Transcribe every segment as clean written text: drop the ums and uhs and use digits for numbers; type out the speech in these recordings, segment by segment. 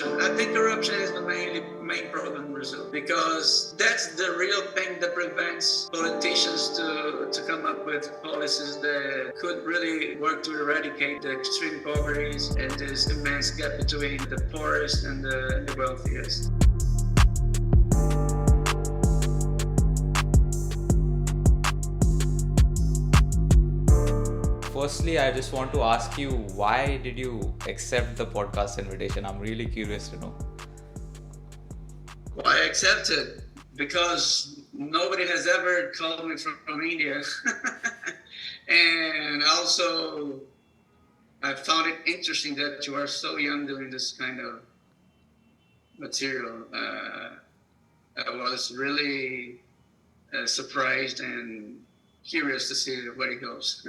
I think corruption is the main problem in Brazil because that's the real thing that prevents politicians to come up with policies that could really work to eradicate the extreme poverties and this immense gap between the poorest and the wealthiest. Firstly, I just want to ask you, why did you accept the podcast invitation? I'm really curious to know. Well, I accepted because nobody has ever called me from India. And also, I found it interesting that you are so young doing this kind of material. I was really surprised and curious to see where it goes.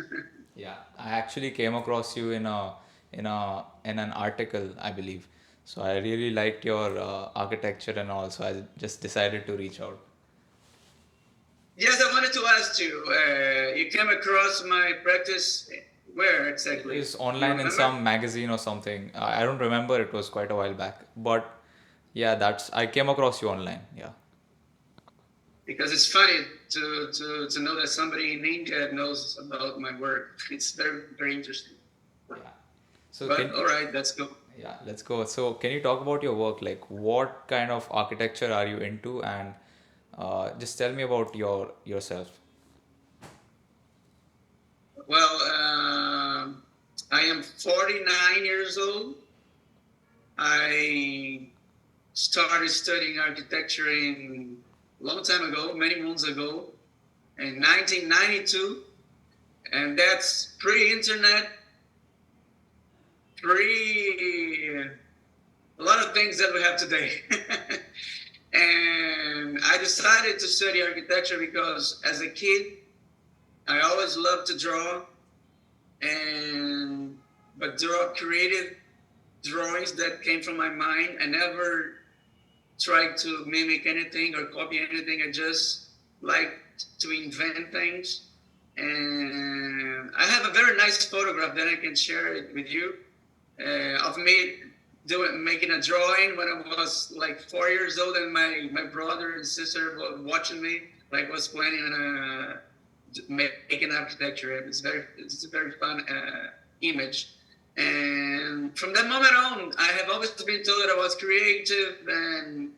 Yeah, I actually came across you in an article, I believe. So I really liked your architecture and all, so I just decided to reach out. Yes, I wanted to ask you. You came across my practice where exactly? It's Do you online in remember? some magazine or something. I don't remember. It was quite a while back, but yeah, that's I came across you online. Yeah. Because it's funny to know that somebody in India knows about my work. It's very interesting. Yeah. So But can all right, let's go. Yeah, let's go. So, can you talk about your work? Like, what kind of architecture are you into, and just tell me about yourself. Well, I am 49 years old. I started studying architecture in a long time ago, many months ago, in 1992, and that's pre-internet, pre a lot of things that we have today. And I decided to study architecture because as a kid, I always loved to draw, and but draw creative drawings that came from my mind. I never tried to mimic anything or copy anything. I just liked to invent things. And I have a very nice photograph that I can share it with you of me making a drawing when I was like 4 years old, and my brother and sister were watching me, like was planning on making architecture. It's a very fun image. And from that moment on, I have always been told that I was creative and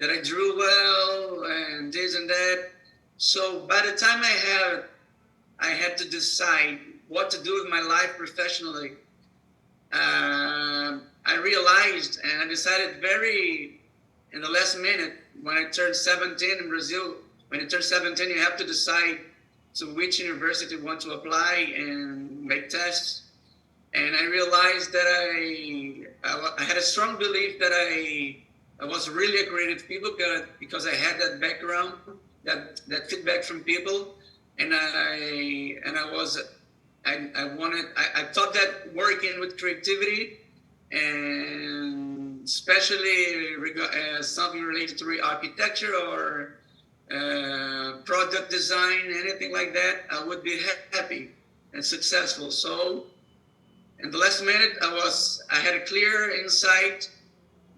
that I drew well and this and that. So by the time I had to decide what to do with my life professionally, I realized and I decided very in the last minute when I turned 17 in Brazil. When you turn 17, you have to decide to which university you want to apply and make tests. And I realized that I had a strong belief that I was really a creative people because I had that background, that feedback from people, and I thought that working with creativity and especially something related to architecture or product design, anything like that, I would be happy and successful. So in the last minute, I had a clear insight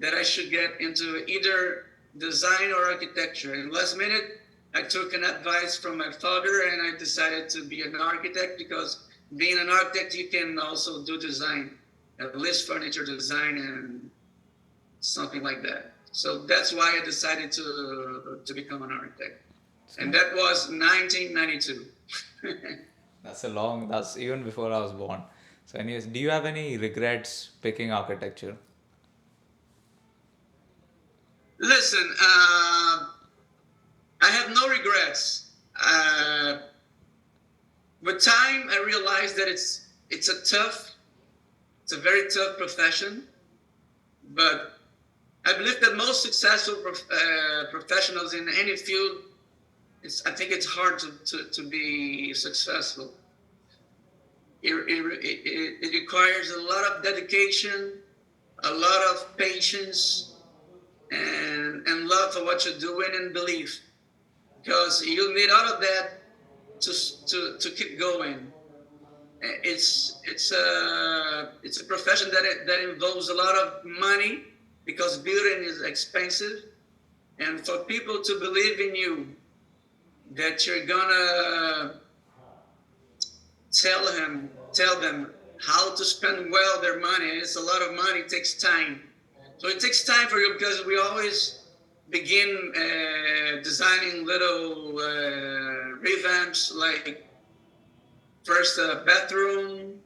that I should get into either design or architecture. In the last minute, I took an advice from my father and I decided to be an architect because being an architect, you can also do design, at least furniture design and something like that. So that's why I decided to become an architect. And So that was 1992. that's even before I was born. So, anyways, do you have any regrets picking architecture? Listen, I have no regrets. With time, I realized that it's a very tough profession, but I believe that most successful professionals in any field, I think it's hard to be successful. It requires a lot of dedication, a lot of patience, and love for what you're doing and belief, because you need all of that to keep going. It's a profession that involves a lot of money, because building is expensive. And for people to believe in you, that you're gonna tell them how to spend well their money. It's a lot of money, it takes time. So it takes time for you because we always begin designing little revamps, like first a bathroom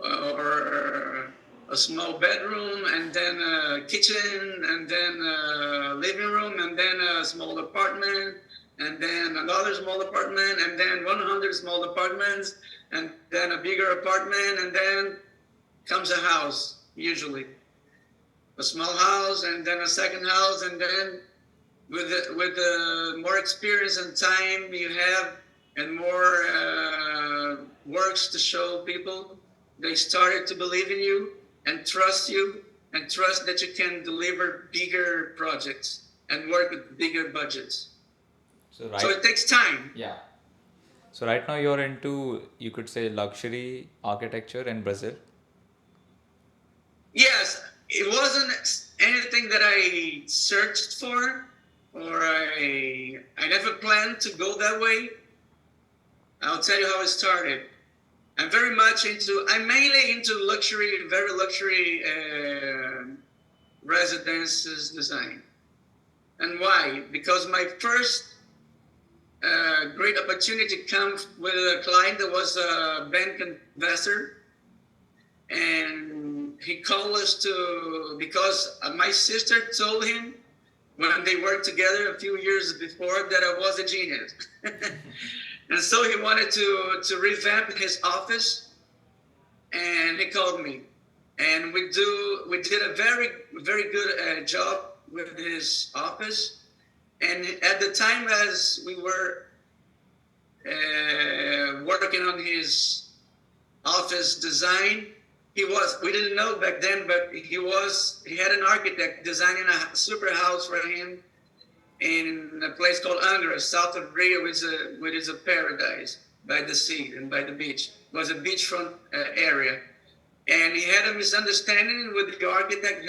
or a small bedroom, and then a kitchen, and then a living room, and then a small apartment, and then another small apartment, and then 100 small apartments, and then a bigger apartment, and then comes a house, usually. A small house, and then a second house, and then with the more experience and time you have, and more works to show people, they started to believe in you and trust that you can deliver bigger projects and work with bigger budgets. So So right, it takes time. yeah. So right now you're into, you could say, luxury architecture in Brazil. Yes, it wasn't anything that I searched for, or I never planned to go that way. I'll tell you how it started. I'm mainly into luxury, very luxury residences design. And why? Because my first great opportunity comes with a client that was a bank investor. And he called us because my sister told him when they worked together a few years before that I was a genius. And so he wanted to revamp his office, and he called me, and we did a very good job with his office. And at the time, as we were working on his office design, we didn't know back then, but he had an architect designing a super house for him in a place called Angra, south of Rio, which is a paradise by the sea and by the beach. It was a beachfront area. And he had a misunderstanding with the architect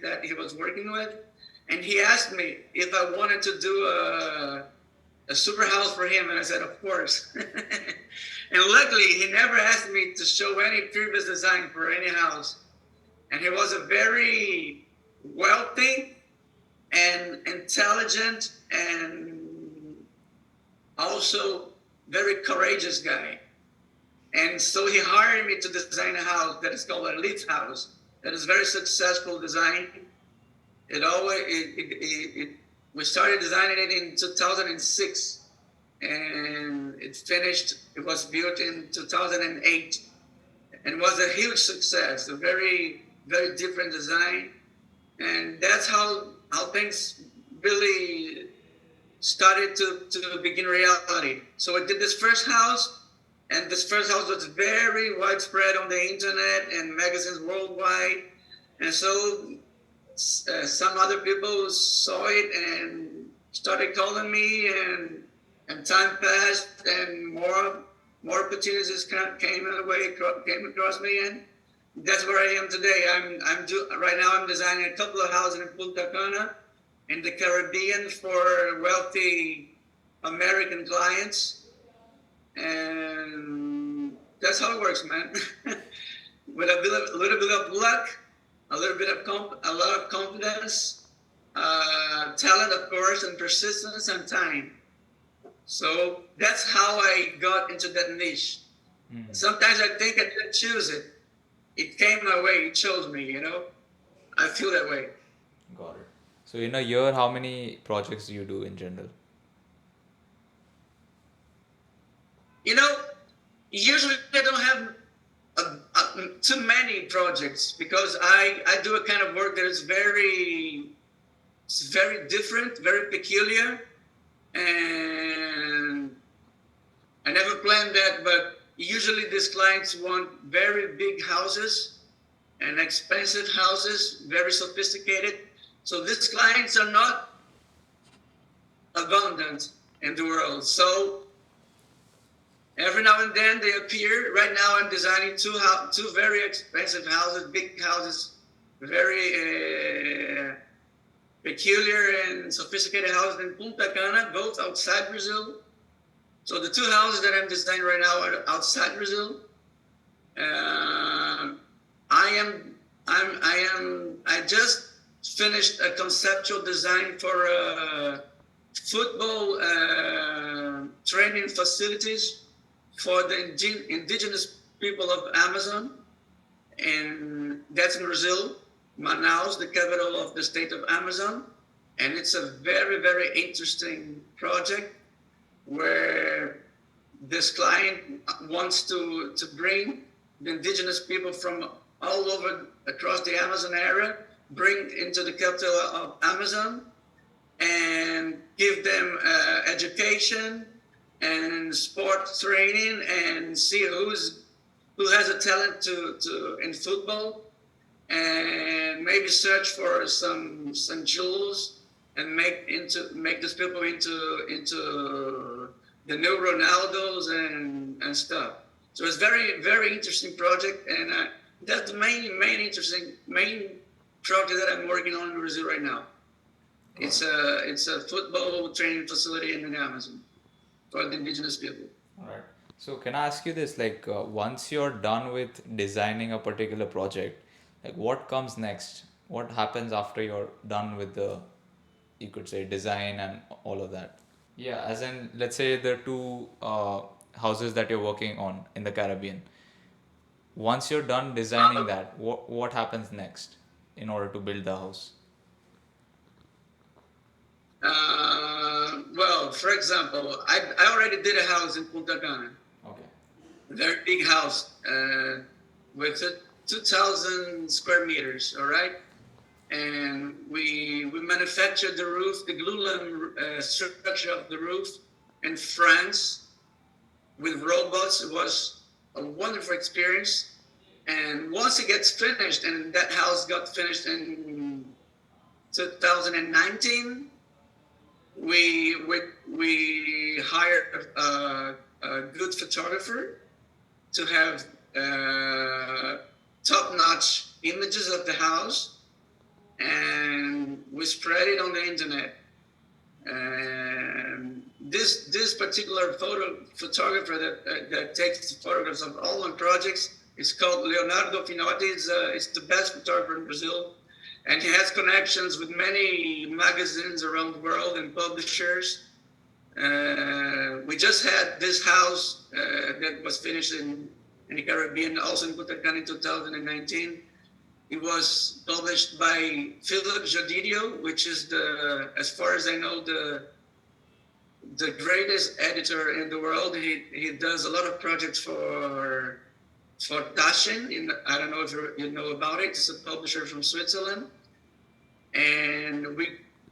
that he was working with. And he asked me if I wanted to do a super house for him. And I said, of course. And luckily, he never asked me to show any previous design for any house. And he was a very wealthy and intelligent and also very courageous guy. And so he hired me to design a house that is called a Leaf House. That is very successful design. We started designing it in 2006, and it was built in 2008, and was a huge success, a very, very different design. And that's how things really started to begin reality. So I did this first house, and this first house was very widespread on the internet and magazines worldwide. And so some other people saw it and started calling me, and time passed, and more opportunities came across me, and that's where I am today. Right now I'm designing a couple of houses in Punta Cana in the Caribbean for wealthy American clients, and that's how it works, man. With a little bit of luck, a lot of confidence, talent, of course, and persistence and time. So that's how I got into that niche. Mm-hmm. Sometimes I think I didn't choose it. It came my way. It chose me, I feel that way. Got it. So in a year, how many projects do you do in general? Usually I don't have too many projects, because I do a kind of work that is very different, very peculiar, and I never planned that, but usually these clients want very big houses and expensive houses, very sophisticated. So these clients are not abundant in the world. So every now and then they appear. Right now I'm designing two very expensive houses, big houses, very peculiar and sophisticated houses in Punta Cana, both outside Brazil. So the two houses that I'm designing right now are outside Brazil. I just finished a conceptual design for football training facilities for the indigenous people of Amazon, and that's in Brazil, Manaus, the capital of the state of Amazon. And it's a very, very interesting project where this client wants to bring the indigenous people from all over across the Amazon area, bring into the capital of Amazon, and give them education and sport training, and see who has a talent to in football, and maybe search for some jewels and make these people into the new Ronaldos and stuff. So it's very, very interesting project, and that's the main project that I'm working on in Brazil right now. It's a football training facility in the Amazon for the indigenous people. All right. So can I ask you this, like once you're done with designing a particular project, like what comes next? What happens after you're done with the, you could say, design and all of that? Yeah, as in, let's say the two houses that you're working on in the Caribbean. Once you're done designing that, what happens next in order to build the house? Well, for example, I already did a house in Punta Cana. Okay. A very big house with 2,000 square meters, all right? And we manufactured the roof, the glulam structure of the roof in France with robots. It was a wonderful experience. And once it gets finished, and that house got finished in 2019, we hired a good photographer to have top-notch images of the house, and we spread it on the internet. And this particular photographer that takes photographs of all my projects is called Leonardo Finotti. It's the best photographer in Brazil, and he has connections with many magazines around the world and publishers. We just had this house that was finished in the Caribbean, also in Punta Cana in 2019. It was published by Philip Jodidio, which is as far as I know, the greatest editor in the world. He does a lot of projects for Taschen. I don't know if you know about it. It's a publisher from Switzerland. And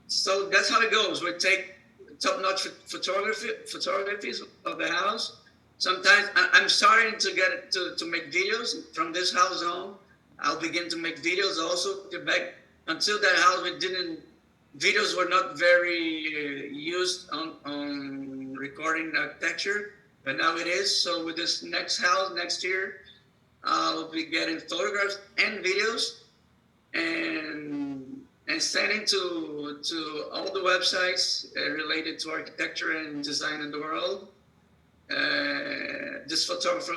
so that's how it goes. We take top-notch photographies of the house. Sometimes I'm starting to get to make videos from this house on. I'll begin to make videos also. Back until that house, videos were not very used on recording architecture, but now it is. So with this next house next year, I'll be getting photographs and videos and sending to all the websites related to architecture and design in the world. This photographer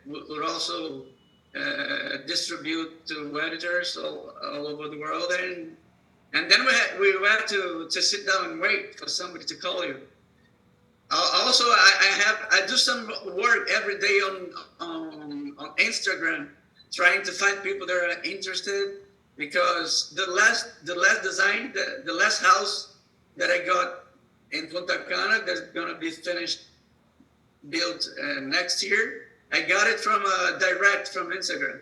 would also distribute to editors all over the world, and then we had to sit down and wait for somebody to call you. Also, I do some work every day on Instagram, trying to find people that are interested, because the last design, the last house that I got in Punta Cana that's gonna be built next year, I got it from direct from Instagram,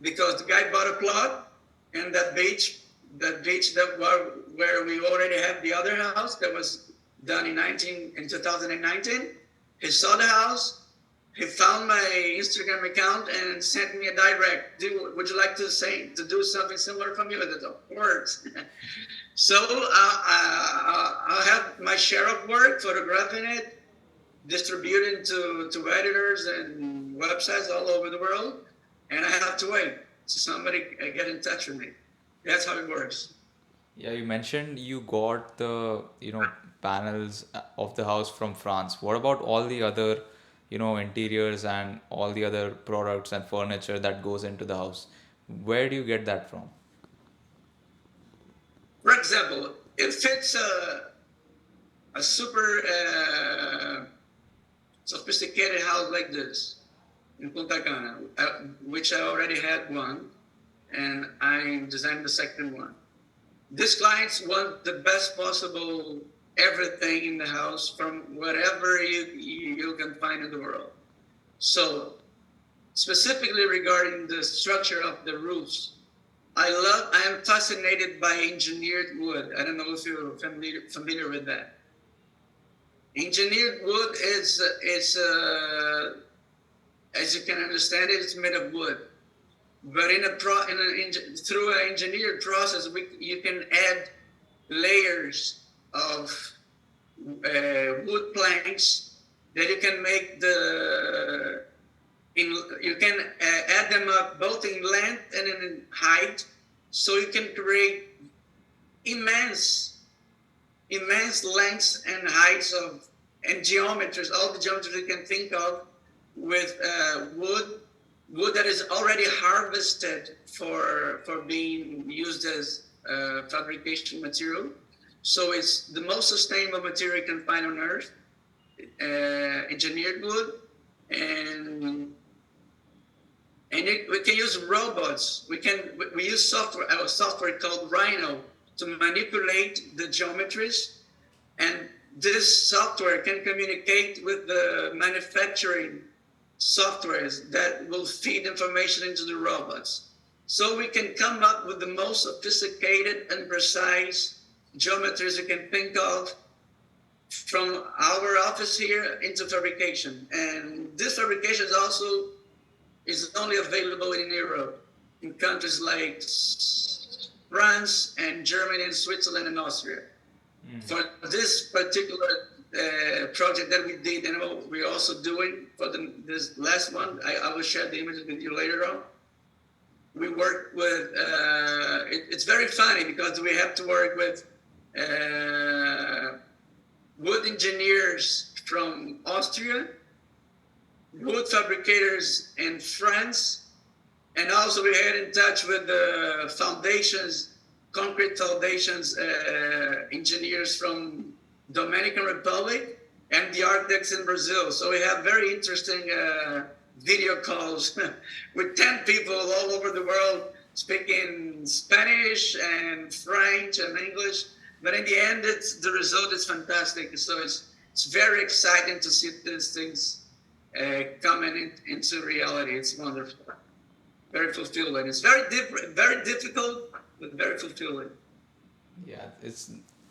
because the guy bought a plot in that beach where we already have the other house that was done in 2019. He saw the house, he found my Instagram account and sent me a direct. Would you like to do something similar from you? I said, of course. So I'll have my share of work, photographing it, distributing to editors and websites all over the world, and I have to wait. somebody get in touch with me. That's how it works. Yeah, you mentioned you got the, panels of the house from France. What about all the other, interiors and all the other products and furniture that goes into the house? Where do you get that from? For example, if it's a super sophisticated house like this in Punta Cana, which I already had one, and I designed the second one. These clients want the best possible everything in the house from whatever you can find in the world. So specifically regarding the structure of the roofs, I am fascinated by engineered wood. I don't know if you're familiar with that. Engineered wood is as you can understand it, it's made of wood. But through an engineered process, you can add layers of wood planks that you can make you can add them up both in length and in height, so you can create immense lengths and heights and geometries, all the geometries you can think of with wood that is already harvested for being used as fabrication material. So it's the most sustainable material you can find on Earth, engineered wood, and we can use robots. We use software called Rhino to manipulate the geometries, and this software can communicate with the manufacturing softwares that will feed information into the robots. So we can come up with the most sophisticated and precise geometries you can think of from our office here into fabrication. And this fabrication is only available in Europe, in countries like France and Germany and Switzerland and Austria. For this particular project that we did, and what we're also doing for this last one, I will share the images with you later on. We work with, it's very funny because we have to work with wood engineers from Austria, wood fabricators in France, and also we had in touch with the concrete foundations engineers from Dominican Republic and the architects in Brazil. So we have very interesting video calls with 10 people all over the world speaking Spanish and French and English. But in the end, the result is fantastic. So it's very exciting to see these things coming into reality. It's wonderful, very fulfilling. It's very difficult, but very fulfilling. Yeah,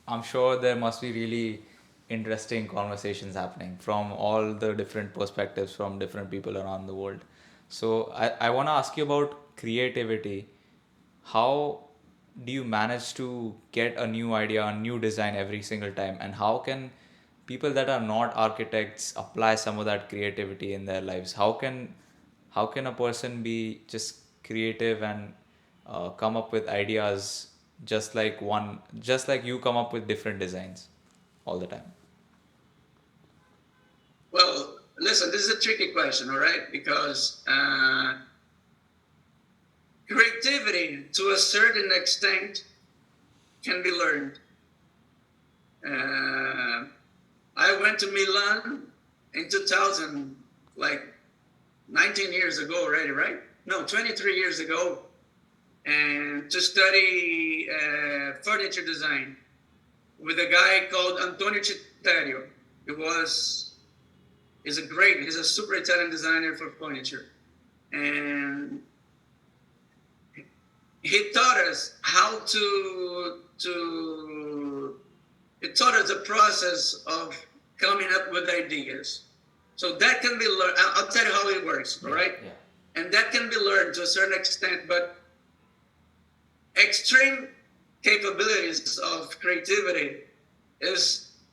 I'm sure there must be really interesting conversations happening from all the different perspectives from different people around the world. So I want to ask you about creativity. How do you manage to get a new idea, a new design every single time? And how can people that are not architects apply some of that creativity in their lives? How can a person be just creative and come up with ideas just like you come up with different designs all the time? Well, listen, this is a tricky question, all right? Because creativity, to a certain extent, can be learned. I went to Milan in 2000, like 19 years ago already, right? No, 23 years ago, and to study furniture design with a guy called Antonio Citterio. He's a super Italian designer for furniture. And he taught us he taught us the process of coming up with ideas. So that can be learned. I'll tell you how it works, all right? Yeah. And that can be learned to a certain extent, but extreme capabilities of creativity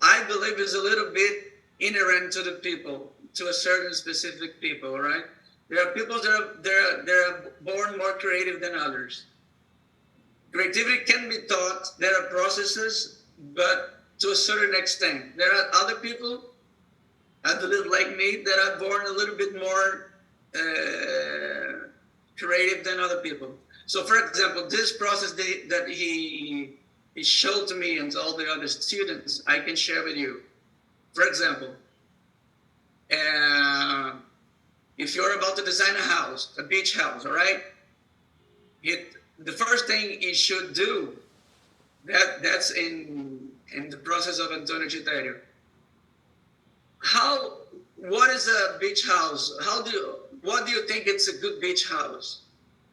I believe, is a little bit inherent to the people, to a certain specific people, all right? There are people that are born more creative than others. Creativity can be taught. There are processes, but to a certain extent. There are other people, I believe, like me, that are born a little bit more creative than other people. So, for example, this process that he showed to me and to all the other students, I can share with you. For example, if you're about to design a house, a beach house, all right? The first thing you should do, that's in the process of Antonio Chiterio. What is a beach house? What do you think it's a good beach house?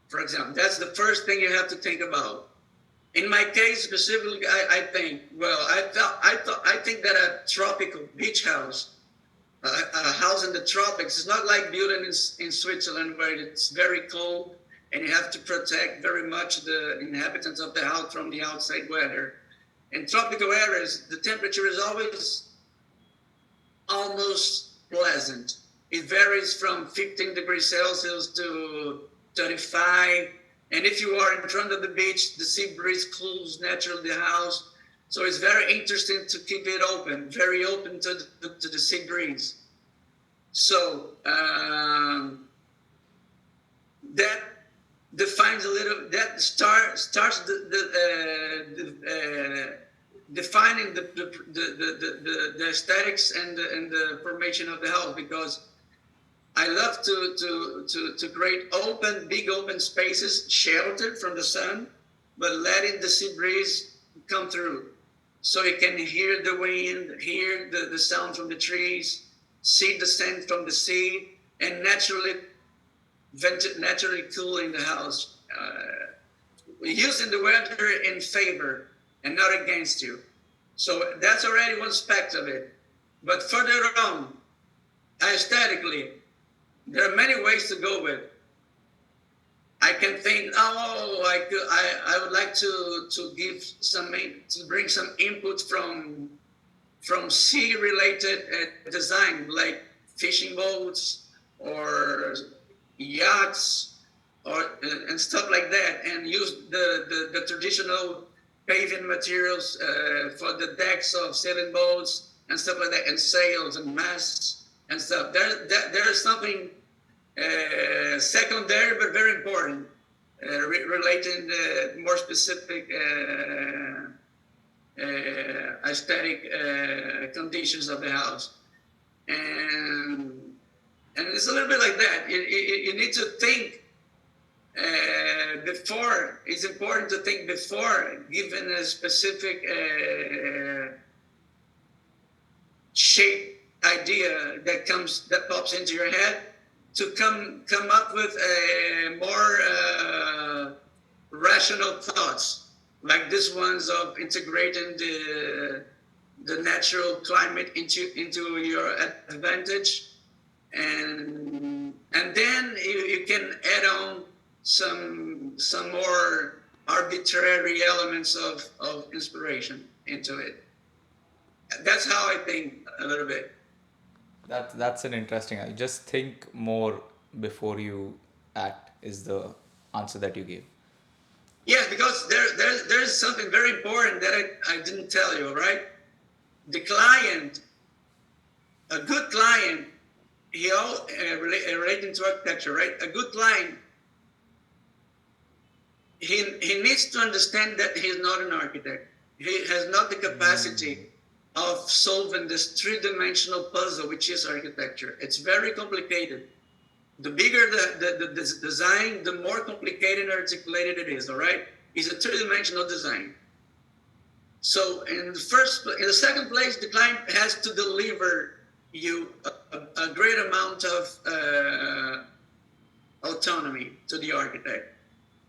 For example, that's the first thing you have to think about. In my case specifically, I think, well, I think that a tropical beach house, a house in the tropics, is not like building in Switzerland where it's very cold and you have to protect very much the inhabitants of the house from the outside weather. In tropical areas, the temperature is almost pleasant. It varies from 15 degrees Celsius to 35. And if you are in front of the beach, the sea breeze cools naturally the house. So it's very interesting to keep it open, very open to the sea breeze. So that defines a little, that starts defining the aesthetics and the formation of the house, because I love to create big open spaces, sheltered from the sun, but letting the sea breeze come through, so you can hear the wind, hear the sound from the trees, see the scent from the sea, and naturally cooling the house, using the weather in favor and not against you. So that's already one aspect of it. But further on, aesthetically, there are many ways to go with. I can think, I would like to bring some input from sea-related design, like fishing boats or yachts and stuff like that, and use the traditional paving materials for the decks of sailing boats and stuff like that, and sails and masts and stuff. There is something secondary but very important, relating the more specific aesthetic conditions of the house, and it's a little bit like that. You need to think before. It's important to think before giving a specific shape idea that pops into your head, to come up with a more rational thoughts, like this ones of integrating the natural climate into your advantage, and then you can add on some more arbitrary elements of inspiration into it. That's how I think a little bit. That's an interesting. I just think more before you act is the answer that you gave. Yes, because there's something very important that I didn't tell you, right? The client, a good client, relating to architecture, right? A good client, he needs to understand that he's not an architect. He has not the capacity of solving this three-dimensional puzzle, which is architecture. It's very complicated. The bigger the design, the more complicated and articulated it is, all right? It's a three-dimensional design. So in the second place, the client has to deliver you a great amount of autonomy to the architect.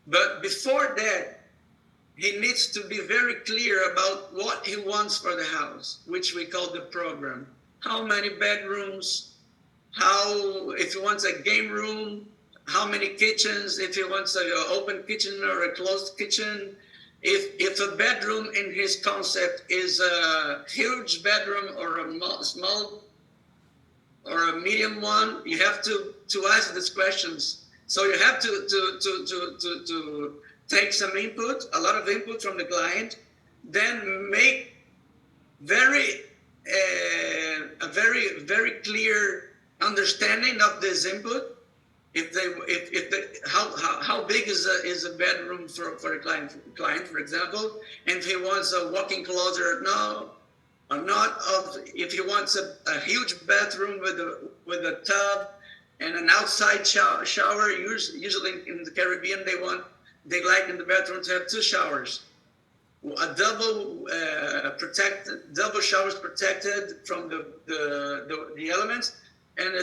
But before that, he needs to be very clear about what he wants for the house, which we call the program. How many bedrooms, if he wants a game room, how many kitchens, if he wants an open kitchen or a closed kitchen. If a bedroom in his concept is a huge bedroom or a small or a medium one, you have to ask these questions. So you have to take some input, a lot of input from the client, then make a very clear understanding of this input. If the how big is a bedroom for a client, for example, and if he wants a walk-in closet, no, or not, of if he wants a huge bathroom with a tub and an outside shower. Usually in the Caribbean, they like in the bathroom to have two showers, a double showers protected from the elements, and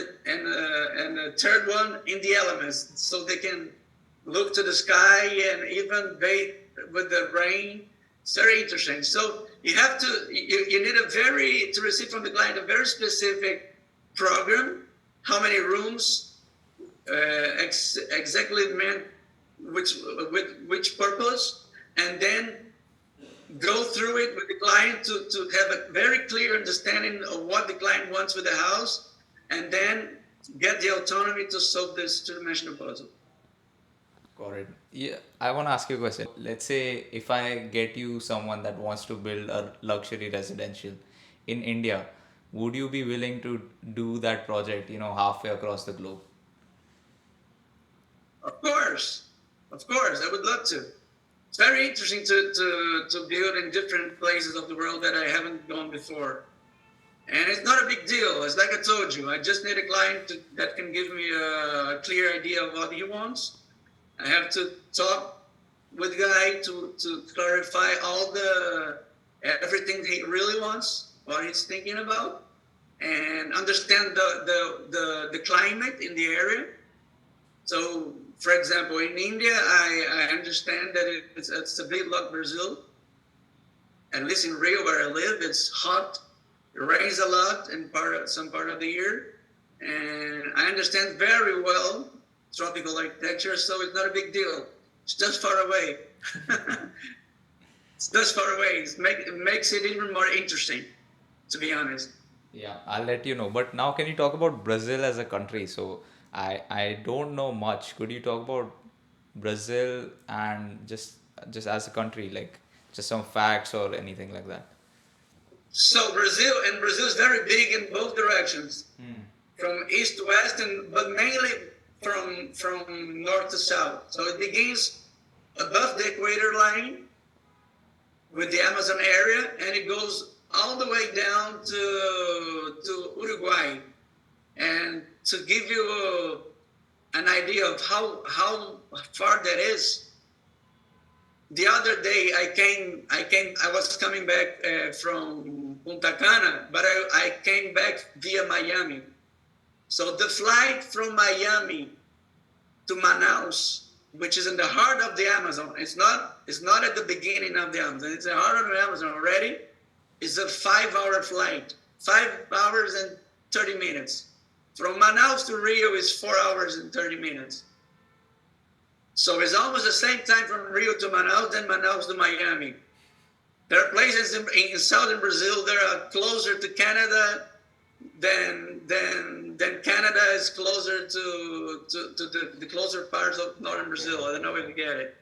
a third one in the elements, so they can look to the sky and even bathe with the rain. It's very interesting. So you need to receive from the client a very specific program, how many rooms, exactly meant which purpose, and then go through it with the client to have a very clear understanding of what the client wants with the house, and then get the autonomy to solve this two-dimensional puzzle. Got it. Yeah, I want to ask you a question. Let's say if I get you someone that wants to build a luxury residential in India, would you be willing to do that project, halfway across the globe? Of course, I would love to. It's very interesting to build in different places of the world that I haven't gone before. And it's not a big deal. It's like I told you, I just need a client that can give me a clear idea of what he wants. I have to talk with the guy to clarify everything he really wants, what he's thinking about, and understand the climate in the area. So, for example, in India, I understand that it's a bit like Brazil. At least in Rio, where I live, it's hot. It rains a lot in some part of the year. And I understand very well tropical architecture, so it's not a big deal. It's just far away. It's just far away. It makes it even more interesting, to be honest. Yeah, I'll let you know. But now, can you talk about Brazil as a country? So I don't know much. Could you talk about Brazil and just as a country, like just some facts or anything like that? So Brazil is very big in both directions, from east to west, but mainly from north to south. So it begins above the equator line with the Amazon area, and it goes all the way down to Uruguay. And to give you an idea of how far that is, the other day I was coming back from Punta Cana, but I came back via Miami. So the flight from Miami to Manaus, which is in the heart of the Amazon, it's not at the beginning of the Amazon, it's in the heart of the Amazon already, is a 5-hour flight, 5 hours and 30 minutes. From Manaus to Rio is 4 hours and 30 minutes. So it's almost the same time from Rio to Manaus, then Manaus to Miami. There are places in southern Brazil that are closer to Canada than Canada is closer to the closer parts of northern Brazil. I don't know if you get it.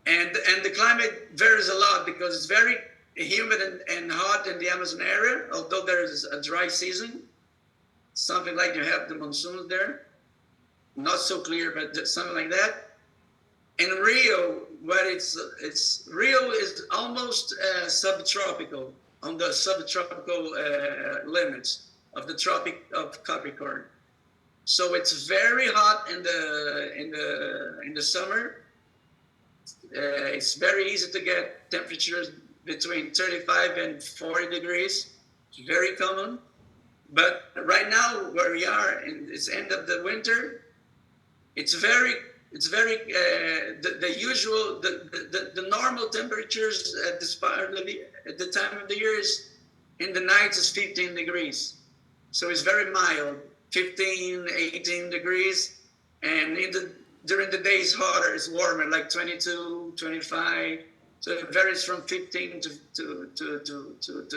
And the climate varies a lot because it's very humid and hot in the Amazon area, although there is a dry season, something like you have the monsoons there. Not so clear, but something like that. In Rio, where Rio is almost subtropical, on the subtropical limits of the Tropic of Capricorn. So it's very hot in the summer. It's very easy to get temperatures between 35 and 40 degrees. It's very common. But right now, where we are, in this end of the winter, it's very the usual the normal temperatures at this part of at the time of the year is in the nights is 15 degrees, so it's very mild, 15, 18 degrees, and during the day it's hotter, it's warmer, like 22, 25. So it varies from 15 to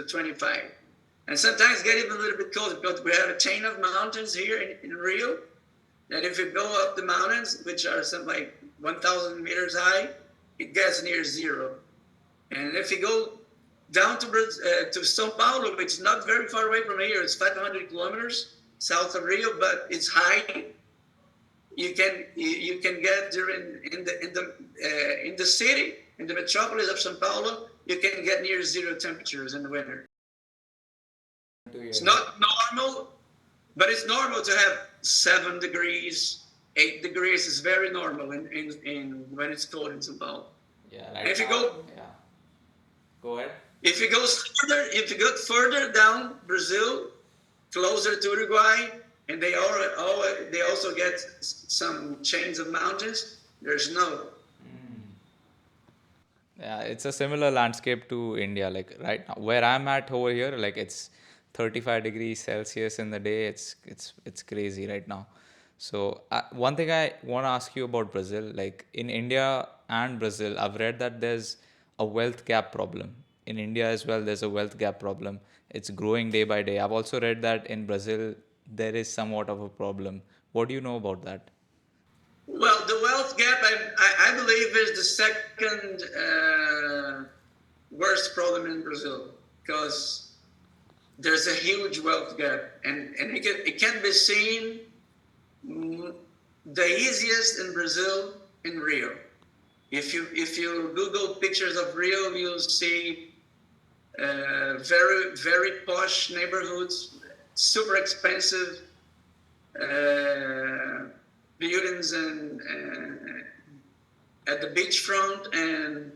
25. And sometimes get even a little bit colder because we have a chain of mountains here in Rio that if you go up the mountains, which are something like 1,000 meters high, it gets near zero. And if you go down to Sao Paulo, which is not very far away from here, it's 500 kilometers south of Rio, but it's high. You can get during in the city, in the metropolis of Sao Paulo, you can get near zero temperatures in the winter. It's not normal, but it's normal to have 7 degrees, 8 degrees. It's very normal in when it's cold in Sao Paulo. Yeah, And if you go go ahead. if you go further down Brazil, closer to Uruguay, and they also get some chains of mountains. There's snow. Yeah, it's a similar landscape to India. Like right now, where I'm at over here, like it's 35 degrees Celsius in the day. It's crazy right now. So one thing I want to ask you about Brazil, like in India and Brazil, I've read that there's a wealth gap problem. In India as well, there's a wealth gap problem. It's growing day by day. I've also read that in Brazil there is somewhat of a problem. What do you know about that? Well, the wealth gap, I believe, is the second worst problem in Brazil because there's a huge wealth gap, and it can be seen the easiest in Brazil in Rio. If you Google pictures of Rio, you'll see very very posh neighborhoods, super expensive buildings and at the beachfront, and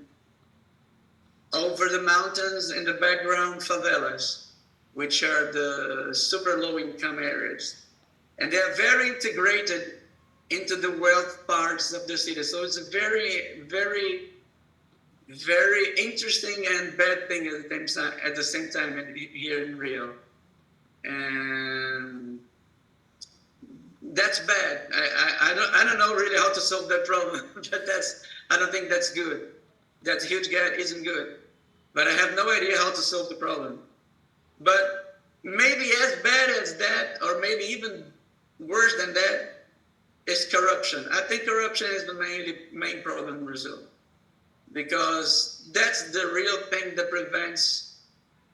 over the mountains in the background favelas, which are the super low income areas, and they are very integrated into the wealth parts of the city. So it's a very very very interesting and bad thing at the same time here in Rio, and that's bad. I don't know really how to solve that problem, but I don't think that's good. That huge gap isn't good, but I have no idea how to solve the problem. But maybe as bad as that, or maybe even worse than that, is corruption. I think corruption is the main problem in Brazil, because that's the real thing that prevents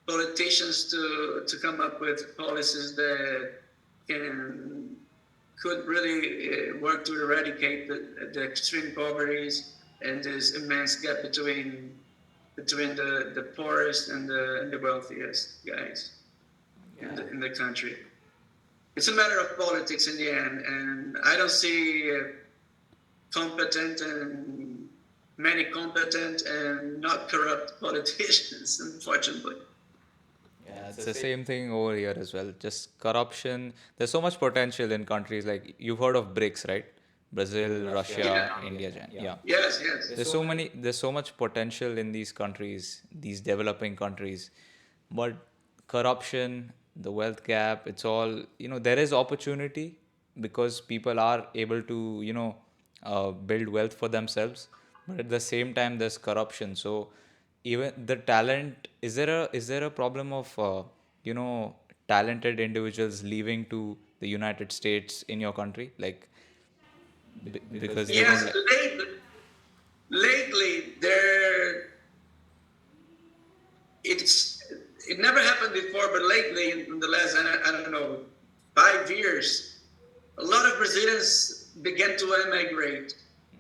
politicians to come up with policies that could really work to eradicate the extreme poverties and this immense gap between the poorest and the wealthiest guys in the country. It's a matter of politics in the end, and I don't see many competent and not corrupt politicians, unfortunately. Yeah, it's the same thing over here as well. Just corruption. There's so much potential in countries like you've heard of BRICS, right? Brazil, Russia, Yeah. India, China. Yeah. Yes, yes. There's so much potential in these countries, these developing countries. But corruption, the wealth gap, it's all, there is opportunity because people are able to, build wealth for themselves. But at the same time, there's corruption. So even the talent, is there a problem of, talented individuals leaving to the United States in your country? Like, because they don't Yes, like. lately there it's it never happened before, but lately in the last I don't know 5 years, a lot of Brazilians began to emigrate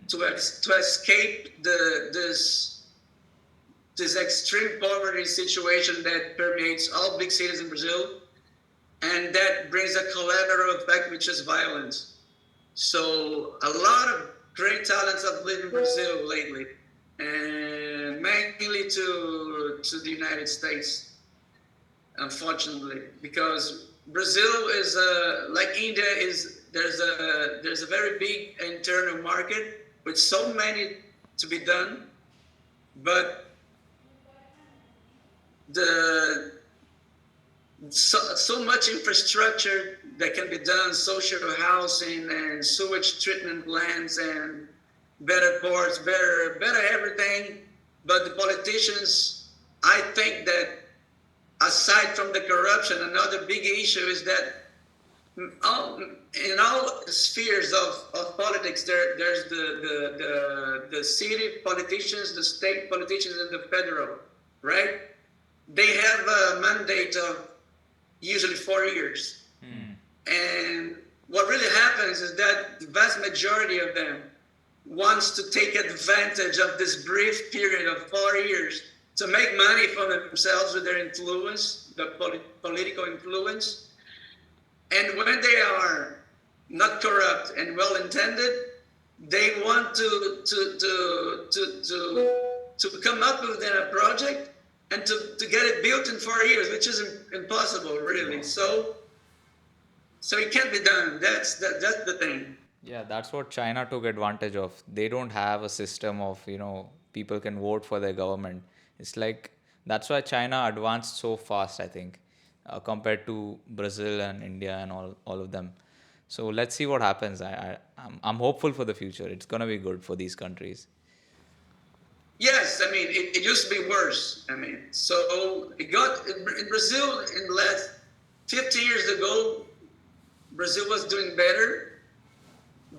to escape this extreme poverty situation that permeates all big cities in Brazil, and that brings a collateral effect, which is violence. So a lot of great talents have lived in Brazil lately, and mainly to the United States, unfortunately, because Brazil is like India is. There's a very big internal market with so many to be done, but the so much infrastructure that can be done, social housing and sewage treatment plants and better ports, better everything. But the politicians, I think that aside from the corruption, another big issue is that in all spheres of politics, there's the city politicians, the state politicians, and the federal, right? They have a mandate of usually 4 years. And what really happens is that the vast majority of them wants to take advantage of this brief period of 4 years to make money for themselves with their influence, the political influence. And when they are not corrupt and well-intended, they want to come up with a project and to get it built in 4 years, which is impossible, really. So it can't be done. That's the thing. Yeah, that's what China took advantage of. They don't have a system of, people can vote for their government. It's like that's why China advanced so fast, I think, compared to Brazil and India and all of them. So let's see what happens. I'm hopeful for the future. It's gonna be good for these countries. Yes, I mean, it used to be worse. I mean, so it got in Brazil in the last 50 years ago, Brazil was doing better,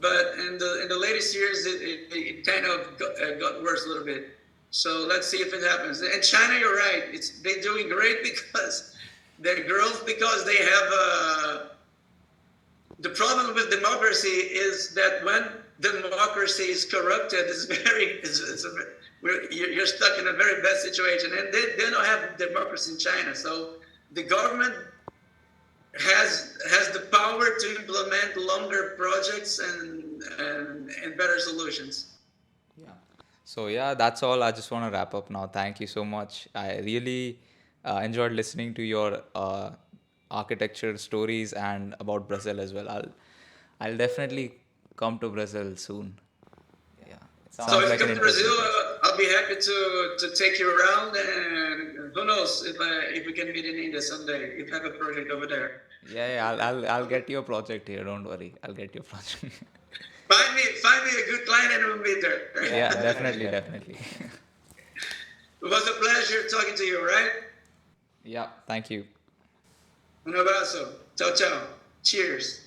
but in the latest years, it kind of got worse a little bit. So let's see if it happens. And China, you're right. They're doing great because their growth, because they have the problem with democracy is that when democracy is corrupted, you're stuck in a very bad situation. And they don't have democracy in China. So the government has the power to implement longer projects and better solutions. Yeah. So yeah, that's all. I just want to wrap up now. Thank you so much. I really enjoyed listening to your architecture stories and about Brazil as well. I'll definitely come to Brazil soon. Yeah, it So sounds if you like an come to Brazil, interesting place. I'll be happy to take you around, and who knows if we can meet in India someday. If you have a project over there, Yeah, I'll get your project here. Don't worry. I'll get your project. find me a good client, and we'll meet there. Yeah, definitely. It was a pleasure talking to you. Right? Yeah, thank you. Un abrazo. Ciao, ciao. Cheers.